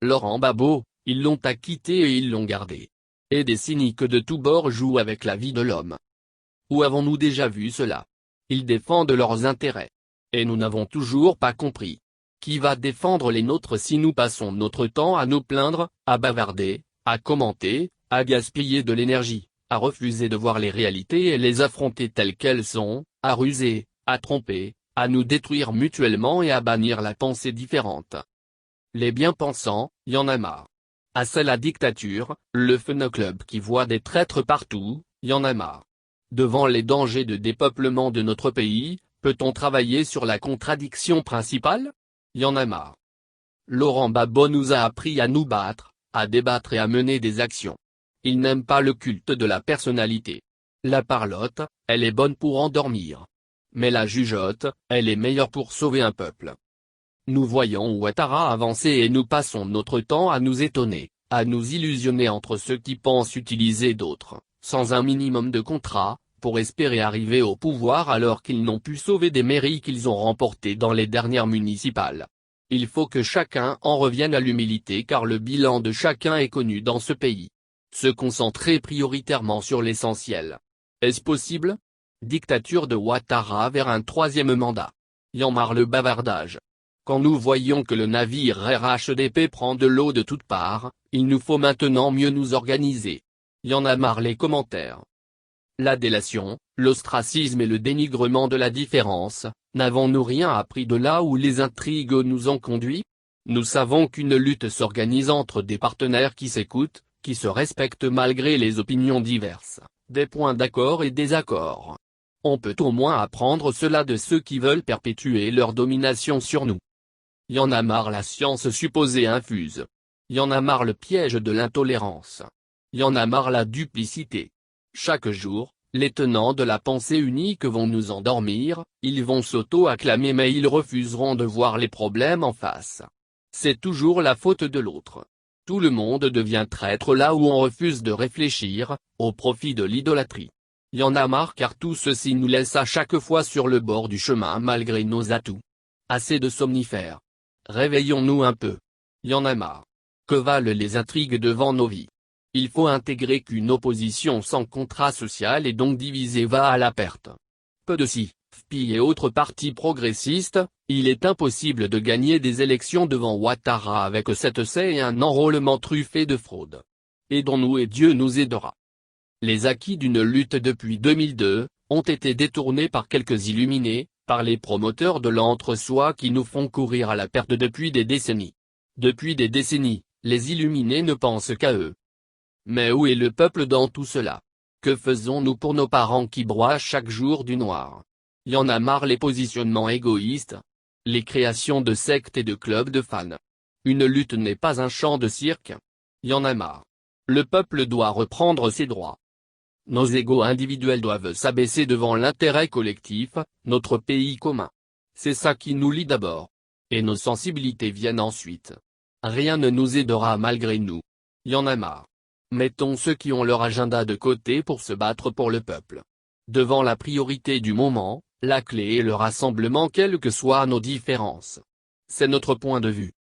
Laurent Gbagbo, ils l'ont acquitté et ils l'ont gardé. Et des cyniques de tous bords jouent avec la vie de l'homme. Où avons-nous déjà vu cela? Ils défendent leurs intérêts. Et nous n'avons toujours pas compris. Qui va défendre les nôtres si nous passons notre temps à nous plaindre, à bavarder, à commenter, à gaspiller de l'énergie, à refuser de voir les réalités et les affronter telles qu'elles sont, à ruser, à tromper, à nous détruire mutuellement et à bannir la pensée différente? Les bien-pensants, y en a marre. Ah, c'est la dictature, le Fun Club qui voit des traîtres partout, y en a marre. Devant les dangers de dépeuplement de notre pays, peut-on travailler sur la contradiction principale? Y en a marre. Laurent Gbagbo nous a appris à nous battre, à débattre et à mener des actions. Il n'aime pas le culte de la personnalité. La parlotte, elle est bonne pour endormir. Mais la jugeote, elle est meilleure pour sauver un peuple. Nous voyons Ouattara avancer et nous passons notre temps à nous étonner, à nous illusionner entre ceux qui pensent utiliser d'autres, sans un minimum de contrat, pour espérer arriver au pouvoir alors qu'ils n'ont pu sauver des mairies qu'ils ont remportées dans les dernières municipales. Il faut que chacun en revienne à l'humilité car le bilan de chacun est connu dans ce pays. Se concentrer prioritairement sur l'essentiel. Est-ce possible? Dictature de Ouattara vers un troisième mandat. Y en marre le bavardage. Quand nous voyons que le navire RHDP prend de l'eau de toutes parts, il nous faut maintenant mieux nous organiser. Y en a marre les commentaires. La délation, l'ostracisme et le dénigrement de la différence, n'avons-nous rien appris de là où les intrigues nous ont conduits? Nous savons qu'une lutte s'organise entre des partenaires qui s'écoutent, qui se respectent malgré les opinions diverses, des points d'accord et désaccords. On peut au moins apprendre cela de ceux qui veulent perpétuer leur domination sur nous. Y en a marre la science supposée infuse. Y en a marre le piège de l'intolérance. Y en a marre la duplicité. Chaque jour, les tenants de la pensée unique vont nous endormir, ils vont s'auto-acclamer mais ils refuseront de voir les problèmes en face. C'est toujours la faute de l'autre. Tout le monde devient traître là où on refuse de réfléchir, au profit de l'idolâtrie. Y en a marre car tout ceci nous laisse à chaque fois sur le bord du chemin malgré nos atouts. Assez de somnifères. Réveillons-nous un peu. Y en a marre. Que valent les intrigues devant nos vies? Il faut intégrer qu'une opposition sans contrat social et donc divisée va à la perte. Peu de si, FPI et autres partis progressistes, il est impossible de gagner des élections devant Ouattara avec cette et un enrôlement truffé de fraude. Aidons-nous et Dieu nous aidera. Les acquis d'une lutte depuis 2002, ont été détournés par quelques illuminés, par les promoteurs de l'entre-soi qui nous font courir à la perte depuis des décennies. Depuis des décennies, les illuminés ne pensent qu'à eux. Mais où est le peuple dans tout cela? Que faisons-nous pour nos parents qui broient chaque jour du noir? Y en a marre les positionnements égoïstes. Les créations de sectes et de clubs de fans. Une lutte n'est pas un champ de cirque. Y en a marre. Le peuple doit reprendre ses droits. Nos égos individuels doivent s'abaisser devant l'intérêt collectif, notre pays commun. C'est ça qui nous lie d'abord. Et nos sensibilités viennent ensuite. Rien ne nous aidera malgré nous. Y en a marre. Mettons ceux qui ont leur agenda de côté pour se battre pour le peuple. Devant la priorité du moment, la clé est le rassemblement quelles que soient nos différences. C'est notre point de vue.